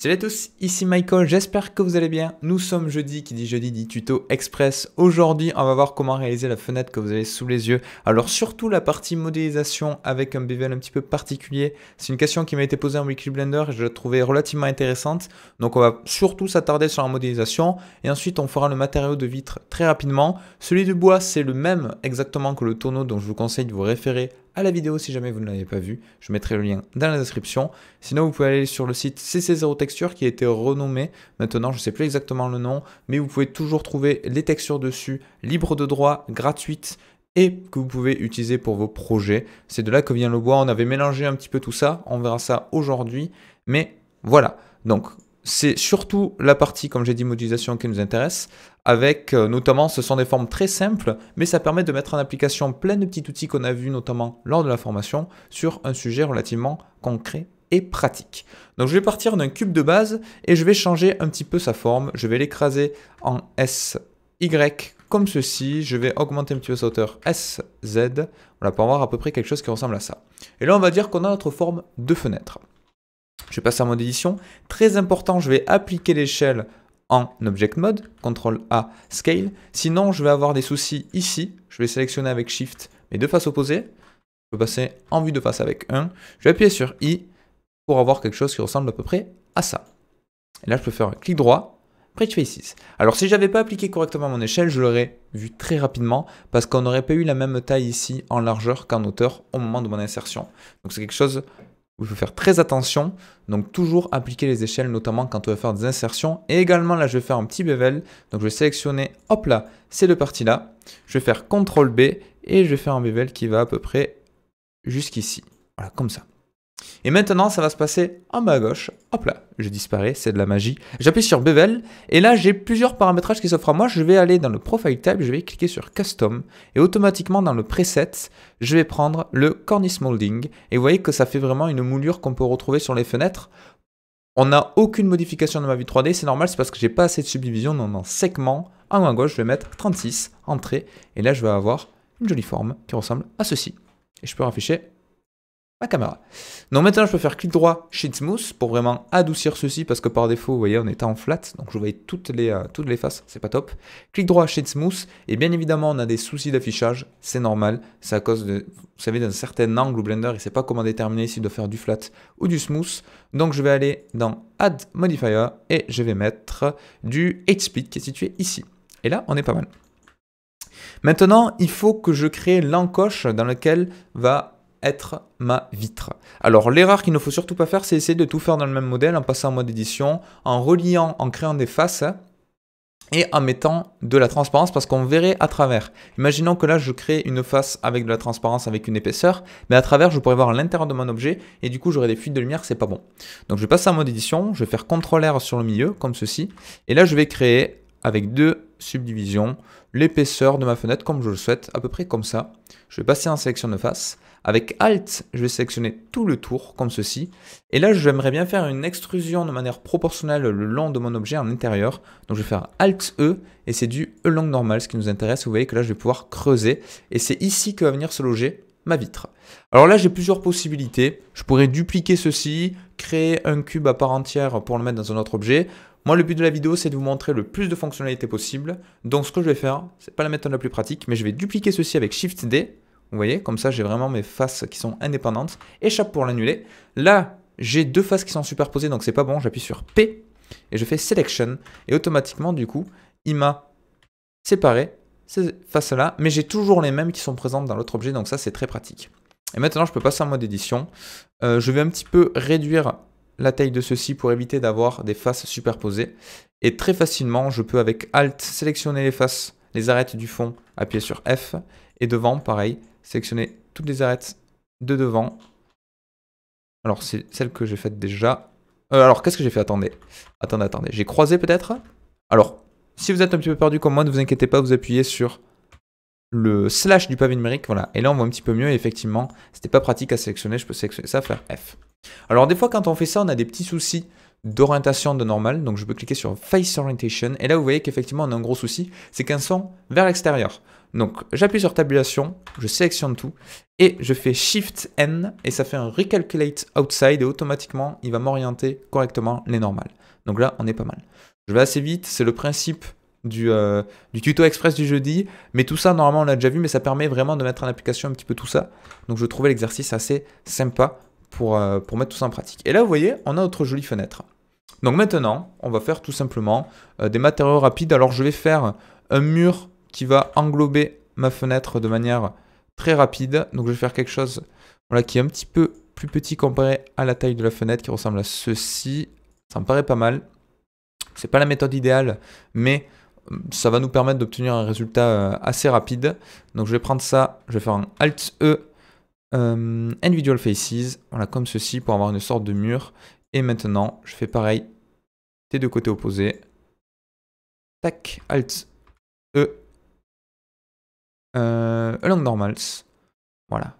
Salut à tous, ici Michael, j'espère que vous allez bien. Nous sommes jeudi, qui dit jeudi dit tuto express. Aujourd'hui, on va voir comment réaliser la fenêtre que vous avez sous les yeux. Alors surtout la partie modélisation avec un bevel un petit peu particulier. C'est une question qui m'a été posée en Weekly Blender et je la trouvais relativement intéressante. Donc on va surtout s'attarder sur la modélisation et ensuite on fera le matériau de vitre très rapidement. Celui du bois, c'est le même exactement que le tonneau, donc je vous conseille de vous référer à la vidéo si jamais vous ne l'avez pas vu. Je mettrai le lien dans la description. Sinon, vous pouvez aller sur le site CC0 Texture qui a été renommé. Maintenant, je ne sais plus exactement le nom, mais vous pouvez toujours trouver les textures dessus, libres de droit, gratuites et que vous pouvez utiliser pour vos projets. C'est de là que vient le bois. On avait mélangé un petit peu tout ça. On verra ça aujourd'hui. Mais voilà. Donc, c'est surtout la partie, comme j'ai dit, modélisation qui nous intéresse, avec notamment, ce sont des formes très simples, mais ça permet de mettre en application plein de petits outils qu'on a vus notamment lors de la formation sur un sujet relativement concret et pratique. Donc je vais partir d'un cube de base et je vais changer un petit peu sa forme. Je vais l'écraser en SY comme ceci. Je vais augmenter un petit peu sa hauteur SZ, voilà, pour avoir à peu près quelque chose qui ressemble à ça. Et là, on va dire qu'on a notre forme de fenêtre. Je vais passer en mode édition. Très important, je vais appliquer l'échelle en Object Mode, CTRL A, Scale. Sinon, je vais avoir des soucis ici. Je vais sélectionner avec Shift mes deux faces opposées. Je peux passer en vue de face avec 1. Je vais appuyer sur I pour avoir quelque chose qui ressemble à peu près à ça. Et là, je peux faire un clic droit, Bridge Faces. Alors, si je n'avais pas appliqué correctement mon échelle, je l'aurais vu très rapidement parce qu'on n'aurait pas eu la même taille ici en largeur qu'en hauteur au moment de mon insertion. Donc, c'est quelque chose où il faut faire très attention, donc toujours appliquer les échelles, notamment quand on va faire des insertions. Et également, là, je vais faire un petit bevel, donc je vais sélectionner, hop là, c'est le parti là. Je vais faire CTRL B et je vais faire un bevel qui va à peu près jusqu'ici, voilà, comme ça. Et maintenant, ça va se passer en bas à gauche. Hop là, je disparais, c'est de la magie. J'appuie sur Bevel et là, j'ai plusieurs paramétrages qui s'offrent à moi. Je vais aller dans le Profile Type, je vais cliquer sur Custom et automatiquement dans le Preset, je vais prendre le Cornice Molding. Et vous voyez que ça fait vraiment une moulure qu'on peut retrouver sur les fenêtres. On n'a aucune modification de ma vue 3D, c'est normal, c'est parce que j'ai pas assez de subdivision. Donc en segment, en haut à gauche, je vais mettre 36, Entrée. Et là, je vais avoir une jolie forme qui ressemble à ceci. Et je peux rafficher ma caméra. Donc maintenant, je peux faire clic droit, Shade Smooth pour vraiment adoucir ceci parce que par défaut, vous voyez, on était en flat, donc je voyais toutes les faces, c'est pas top. Clic droit, Shade Smooth et bien évidemment, on a des soucis d'affichage, c'est normal, c'est à cause de, vous savez, d'un certain angle où Blender, il sait pas comment déterminer s'il doit faire du flat ou du smooth. Donc je vais aller dans Add Modifier et je vais mettre du Edge Split qui est situé ici. Et là, on est pas mal. Maintenant, il faut que je crée l'encoche dans laquelle va être ma vitre. Alors l'erreur qu'il ne faut surtout pas faire, c'est essayer de tout faire dans le même modèle en passant en mode édition, en reliant, en créant des faces et en mettant de la transparence parce qu'on verrait à travers. Imaginons que là je crée une face avec de la transparence avec une épaisseur, mais à travers je pourrais voir l'intérieur de mon objet et du coup j'aurai des fuites de lumière, c'est pas bon. Donc je vais passer en mode édition, je vais faire CTRL R sur le milieu comme ceci et là je vais créer avec deux subdivisions l'épaisseur de ma fenêtre comme je le souhaite, à peu près comme ça. Je vais passer en sélection de face. Avec Alt, je vais sélectionner tout le tour, comme ceci. Et là, j'aimerais bien faire une extrusion de manière proportionnelle le long de mon objet en intérieur. Donc, je vais faire Alt-E, et c'est du E long normal, ce qui nous intéresse. Vous voyez que là, je vais pouvoir creuser. Et c'est ici que va venir se loger ma vitre. Alors là, j'ai plusieurs possibilités. Je pourrais dupliquer ceci, créer un cube à part entière pour le mettre dans un autre objet. Moi, le but de la vidéo, c'est de vous montrer le plus de fonctionnalités possible. Donc, ce que je vais faire, c'est pas la méthode la plus pratique, mais je vais dupliquer ceci avec Shift-D. Vous voyez, comme ça, j'ai vraiment mes faces qui sont indépendantes. Échappe pour l'annuler. Là, j'ai deux faces qui sont superposées, donc c'est pas bon. J'appuie sur P et je fais Selection. Et automatiquement, du coup, il m'a séparé ces faces-là, mais j'ai toujours les mêmes qui sont présentes dans l'autre objet, donc ça, c'est très pratique. Et maintenant, je peux passer en mode édition. Je vais un petit peu réduire la taille de ceci pour éviter d'avoir des faces superposées. Et très facilement, je peux avec Alt sélectionner les faces, les arêtes du fond, appuyer sur F. Et devant, pareil, sélectionner toutes les arêtes de devant. Alors, c'est celle que j'ai faite déjà. Alors, qu'est-ce que j'ai fait? Attendez. Attendez. J'ai croisé peut-être? Alors, si vous êtes un petit peu perdu comme moi, ne vous inquiétez pas, vous appuyez sur le slash du pavé numérique. Voilà. Et là, on voit un petit peu mieux. Et effectivement, c'était pas pratique à sélectionner. Je peux sélectionner ça, faire F. Alors, des fois, quand on fait ça, on a des petits soucis d'orientation de normal. Donc, je peux cliquer sur Face Orientation. Et là, vous voyez qu'effectivement, on a un gros souci. C'est qu'elles sont vers l'extérieur. Donc j'appuie sur tabulation, je sélectionne tout et je fais Shift N et ça fait un Recalculate Outside et automatiquement il va m'orienter correctement les normales. Donc là on est pas mal. Je vais assez vite, c'est le principe du tuto express du jeudi, mais tout ça normalement on l'a déjà vu, mais ça permet vraiment de mettre en application un petit peu tout ça. Donc je trouvais l'exercice assez sympa pour mettre tout ça en pratique. Et là vous voyez, on a notre jolie fenêtre. Donc maintenant, on va faire tout simplement des matériaux rapides. Alors je vais faire un mur qui va englober ma fenêtre de manière très rapide. Donc je vais faire quelque chose voilà, qui est un petit peu plus petit comparé à la taille de la fenêtre, qui ressemble à ceci. Ça me paraît pas mal. C'est pas la méthode idéale, mais ça va nous permettre d'obtenir un résultat assez rapide. Donc je vais prendre ça, je vais faire un Alt-E, Individual Faces, voilà, comme ceci, pour avoir une sorte de mur. Et maintenant, je fais pareil des deux côtés opposés. Tac, Alt-E, Along Normals. Voilà.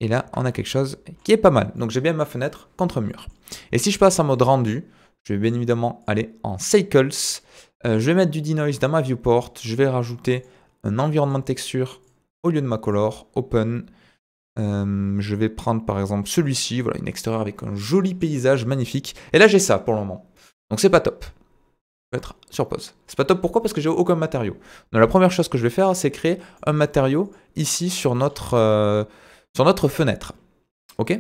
Et là, on a quelque chose qui est pas mal. Donc j'ai bien ma fenêtre contre mur. Et si je passe en mode rendu, je vais bien évidemment aller en Cycles. Je vais mettre du denoise dans ma viewport. Je vais rajouter un environnement de texture au lieu de ma color, Open. Je vais prendre par exemple celui-ci, voilà, une extérieure avec un joli paysage magnifique. Et là j'ai ça pour le moment. Donc c'est pas top. Je vais être sur pause. C'est pas top, pourquoi? Parce que j'ai aucun matériau. Donc la première chose que je vais faire, c'est créer un matériau ici sur notre fenêtre. Ok?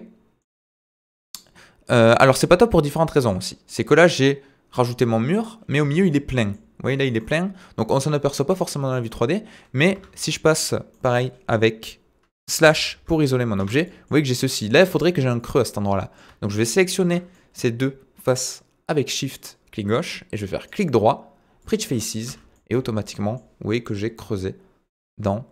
Alors c'est pas top pour différentes raisons aussi. C'est que là j'ai rajouté mon mur, mais au milieu il est plein. Vous voyez là il est plein, donc on s'en aperçoit pas forcément dans la vue 3D. Mais si je passe pareil avec slash pour isoler mon objet, vous voyez que j'ai ceci. Là il faudrait que j'ai un creux à cet endroit là. Donc je vais sélectionner ces deux faces avec Shift, clic gauche, et je vais faire clic droit, Bridge Faces, et automatiquement vous voyez que j'ai creusé dans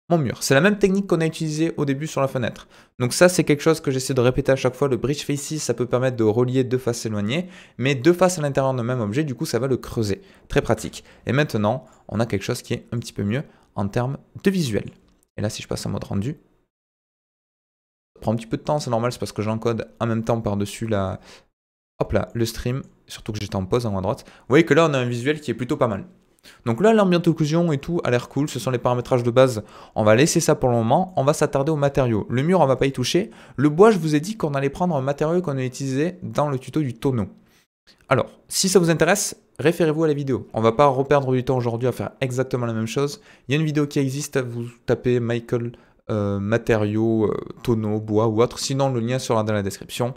mon mur. C'est la même technique qu'on a utilisée au début sur la fenêtre. Donc ça, c'est quelque chose que j'essaie de répéter à chaque fois. Le Bridge Faces, ça peut permettre de relier deux faces éloignées, mais deux faces à l'intérieur d'un même objet, du coup, ça va le creuser. Très pratique. Et maintenant, on a quelque chose qui est un petit peu mieux en termes de visuel. Et là, si je passe en mode rendu, ça prend un petit peu de temps, c'est normal, c'est parce que j'encode en même temps par-dessus le stream, surtout que j'étais en pause en haut à droite. Vous voyez que là, on a un visuel qui est plutôt pas mal. Donc là, l'ambient occlusion et tout a l'air cool, ce sont les paramétrages de base. On va laisser ça pour le moment, on va s'attarder aux matériaux. Le mur, on va pas y toucher. Le bois, je vous ai dit qu'on allait prendre un matériau qu'on a utilisé dans le tuto du tonneau. Alors, si ça vous intéresse, référez-vous à la vidéo. On va pas reperdre du temps aujourd'hui à faire exactement la même chose. Il y a une vidéo qui existe, vous tapez Michael matériaux, tonneau, bois ou autre. Sinon, le lien sera dans la description.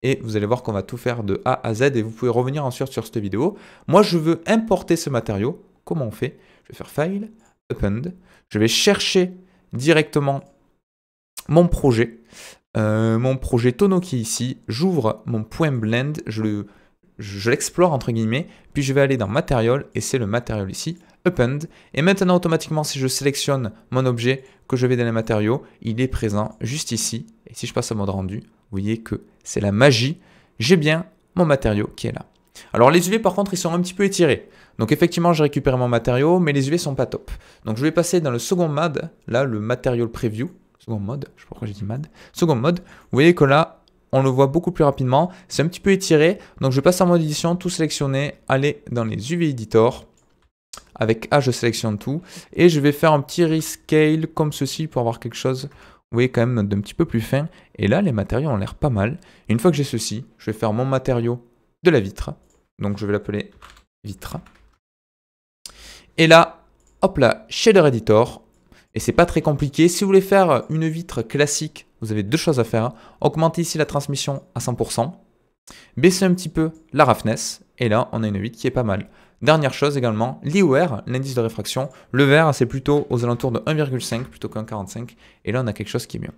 Et vous allez voir qu'on va tout faire de A à Z et vous pouvez revenir ensuite sur cette vidéo. Moi, je veux importer ce matériau. Comment on fait? Je vais faire File, Append. Je vais chercher directement mon projet tonneau qui est ici. J'ouvre mon point blend, je l'explore entre guillemets, puis je vais aller dans Material et c'est le matériau ici, Append. Et maintenant, automatiquement, si je sélectionne mon objet que je vais dans les matériaux, il est présent juste ici. Et si je passe à mode rendu, vous voyez que c'est la magie. J'ai bien mon matériau qui est là. Alors les UV par contre, ils sont un petit peu étirés. Donc effectivement, j'ai récupéré mon matériau, mais les UV sont pas top. Donc je vais passer dans le second mode, là, le Material Preview. Second mode, je sais pas pourquoi j'ai dit mode. Second mode, vous voyez que là, on le voit beaucoup plus rapidement. C'est un petit peu étiré. Donc je passe en mode édition, tout sélectionner, aller dans les UV Editor. Avec A, je sélectionne tout. Et je vais faire un petit rescale comme ceci pour avoir quelque chose, vous voyez, quand même d'un petit peu plus fin. Et là, les matériaux ont l'air pas mal. Et une fois que j'ai ceci, je vais faire mon matériau de la vitre. Donc je vais l'appeler vitre. Et là, hop là, Shader Editor. Et c'est pas très compliqué. Si vous voulez faire une vitre classique, vous avez deux choses à faire. Augmenter ici la transmission à 100%. Baisser un petit peu la roughness. Et là, on a une vitre qui est pas mal. Dernière chose également, l'IOR, l'indice de réfraction. Le vert, c'est plutôt aux alentours de 1,5 plutôt qu'un 45. Et là, on a quelque chose qui est mieux.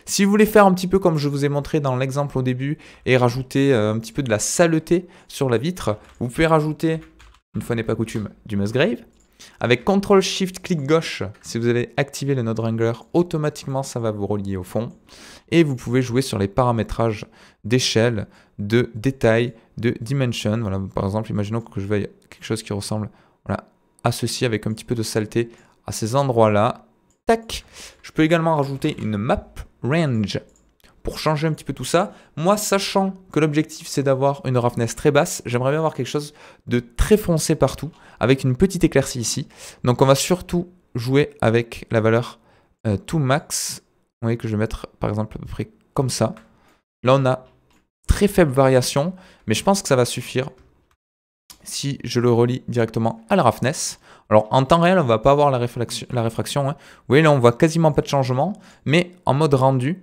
Si vous voulez faire un petit peu comme je vous ai montré dans l'exemple au début et rajouter un petit peu de la saleté sur la vitre, vous pouvez rajouter, une fois n'est pas coutume, du Musgrave. Avec CTRL-SHIFT-clic gauche, si vous avez activé le Node Wrangler, automatiquement ça va vous relier au fond. Et vous pouvez jouer sur les paramétrages d'échelle, de détail, de dimension. Voilà, par exemple, imaginons que je veuille quelque chose qui ressemble à ceci avec un petit peu de saleté à ces endroits-là. Tac. Je peux également rajouter une map range pour changer un petit peu tout ça. Moi, sachant que l'objectif c'est d'avoir une roughness très basse, j'aimerais bien avoir quelque chose de très foncé partout avec une petite éclaircie ici. Donc on va surtout jouer avec la valeur to max. Vous voyez que je vais mettre par exemple à peu près comme ça. Là, on a très faible variation, mais je pense que ça va suffire si je le relie directement à la roughness. Alors en temps réel, on ne va pas avoir la réfraction. Hein. Vous voyez là, on voit quasiment pas de changement, mais en mode rendu,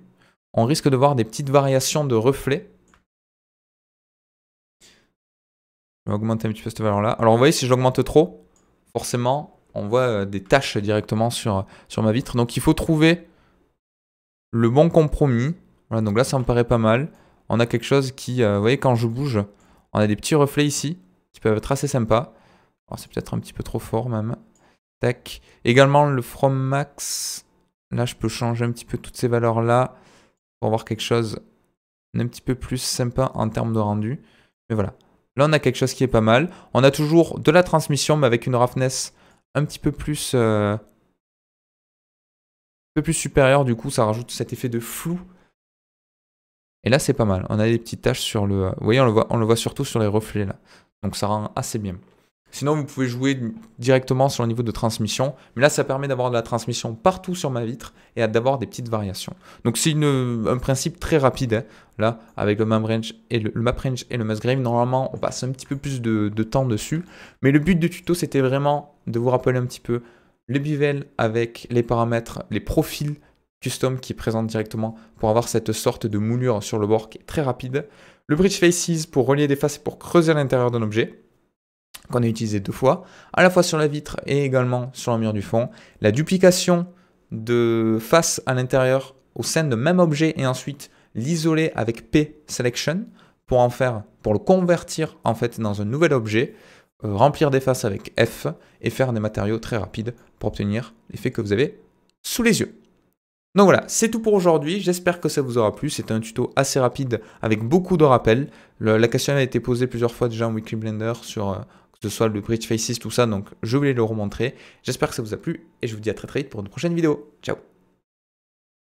on risque de voir des petites variations de reflets. Je vais augmenter un petit peu cette valeur-là. Alors vous voyez, si j'augmente trop, forcément, on voit des taches directement sur ma vitre. Donc il faut trouver le bon compromis. Voilà, donc là, ça me paraît pas mal. On a quelque chose qui, vous voyez, quand je bouge, on a des petits reflets ici qui peuvent être assez sympas. Alors c'est peut-être un petit peu trop fort même. Tac. Également le from max. Là, je peux changer un petit peu toutes ces valeurs-là pour avoir quelque chose d'un petit peu plus sympa en termes de rendu. Mais voilà. Là, on a quelque chose qui est pas mal. On a toujours de la transmission, mais avec une roughness un petit peu plus supérieure. Du coup, ça rajoute cet effet de flou. Et là, c'est pas mal. On a des petites taches sur le... Vous voyez, on le voit surtout sur les reflets là. Donc ça rend assez bien. Sinon, vous pouvez jouer directement sur le niveau de transmission. Mais là, ça permet d'avoir de la transmission partout sur ma vitre et d'avoir des petites variations. Donc c'est un principe très rapide. Hein. Là, avec le map range et le mask grave, normalement, on passe un petit peu plus de temps dessus. Mais le but du tuto, c'était vraiment de vous rappeler un petit peu le bevel avec les paramètres, les profils custom qui présentent directement pour avoir cette sorte de moulure sur le bord qui est très rapide. Le bridge faces pour relier des faces et pour creuser l'intérieur d'un objet qu'on a utilisé 2 fois, à la fois sur la vitre et également sur le mur du fond. La duplication de face à l'intérieur au sein de même objet et ensuite l'isoler avec P selection pour le convertir en fait dans un nouvel objet, remplir des faces avec F et faire des matériaux très rapides pour obtenir l'effet que vous avez sous les yeux. Donc voilà, c'est tout pour aujourd'hui. J'espère que ça vous aura plu. C'était un tuto assez rapide avec beaucoup de rappels. La question a été posée plusieurs fois déjà en Weekly Blender sur que ce soit le Bridge Faces, tout ça. Donc je voulais le remontrer. J'espère que ça vous a plu et je vous dis à très très vite pour une prochaine vidéo. Ciao!